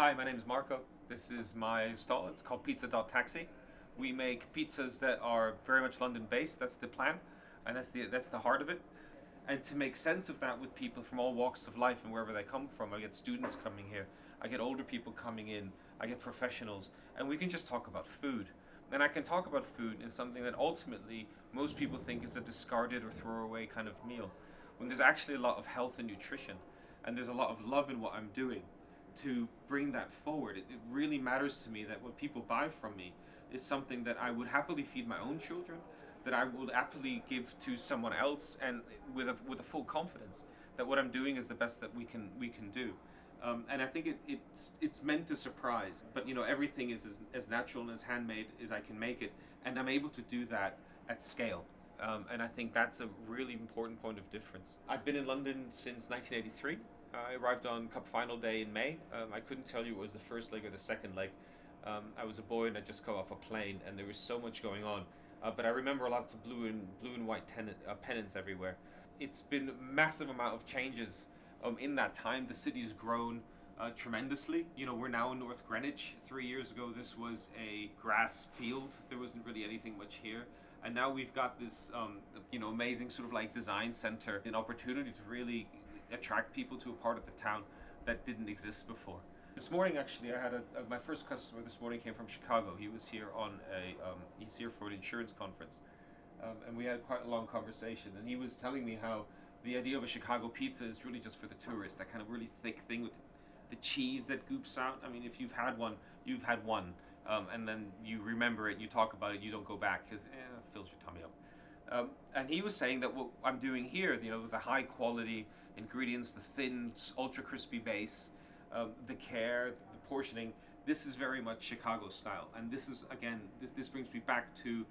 Hi, my name is Marco. This is my stall. It's called Pizza.Taxi. We make pizzas that are very much London based. That's the plan, and that's the heart of it. And to make sense of that with people from all walks of life and wherever they come from, I get students coming here. I get older people coming in. I get professionals, and we can just talk about food. And I can talk about food in something that ultimately most people think is a discarded or throwaway kind of meal, when there's actually a lot of health and nutrition, and there's a lot of love in what I'm doing to bring that forward. It really matters to me that what people buy from me is something that I would happily feed my own children, that I would happily give to someone else, and with a full confidence that what I'm doing is the best that we can do. And I think it's meant to surprise, but everything is as natural and as handmade as I can make it, and I'm able to do that at scale. And I think that's a really important point of difference. I've been in London since 1983. I arrived on Cup Final Day in May. I couldn't tell you it was the first leg or the second leg. I was a boy and I just got off a plane, and there was so much going on. But I remember lots of blue and white pennants everywhere. It's been a massive amount of changes in that time. The city has grown tremendously. We're now in North Greenwich. 3 years ago, this was a grass field. There wasn't really anything much here. And now we've got this, amazing sort of like design center, an opportunity to really attract people to a part of the town that didn't exist before. This morning, actually, I had my first customer this morning came from Chicago. He was here he's here for an insurance conference, and we had quite a long conversation. And he was telling me how the idea of a Chicago pizza is really just for the tourist. That kind of really thick thing with the cheese that goops out. I mean, if you've had one, you've had one, and then you remember it, you talk about it, you don't go back because it fills your tummy up. And he was saying that what I'm doing here, with the high quality ingredients, the thin, ultra crispy base, the care, the portioning, this is very much Chicago style. And this is, again, this brings me back to,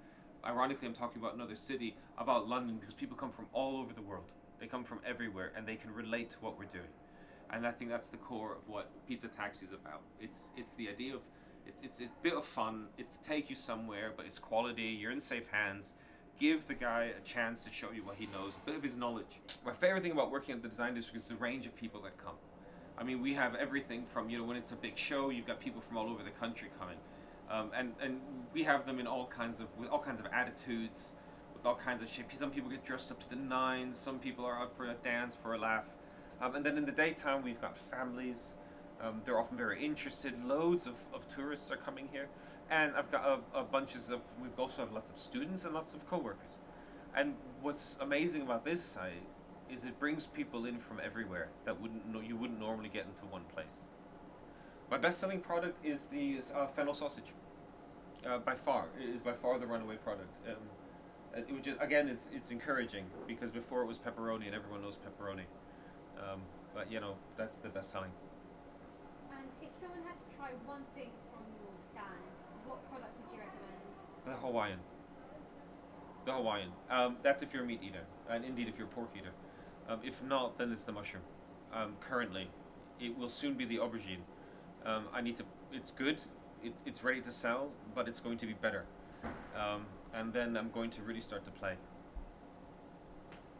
ironically, I'm talking about another city, about London, because people come from all over the world. They come from everywhere, and they can relate to what we're doing. And I think that's the core of what Pizza Taxi is about. It's the idea of, it's a bit of fun, it's to take you somewhere, but it's quality, you're in safe hands. Give the guy a chance to show you what he knows, a bit of his knowledge. My favorite thing about working at the design district is the range of people that come. I mean, we have everything from, when it's a big show, you've got people from all over the country coming. And we have them with all kinds of attitudes, with all kinds of shit. Some people get dressed up to the nines, some people are out for a dance, for a laugh. And then in the daytime, we've got families. They're often very interested. Loads of tourists are coming here. And I've got we also have lots of students and lots of co-workers. And what's amazing about this site is it brings people in from everywhere that you wouldn't normally get into one place. My best-selling product is the fennel sausage. By far, it is by far the runaway product. It would just, again, it's encouraging, because before it was pepperoni, and everyone knows pepperoni. But that's the best-selling. And if someone had to try one thing from your stand, what product would you recommend? The Hawaiian. The Hawaiian. That's if you're a meat eater, and indeed if you're a pork eater. If not, then it's the mushroom. Currently, it will soon be the aubergine. It's good. It's ready to sell, but it's going to be better. And then I'm going to really start to play.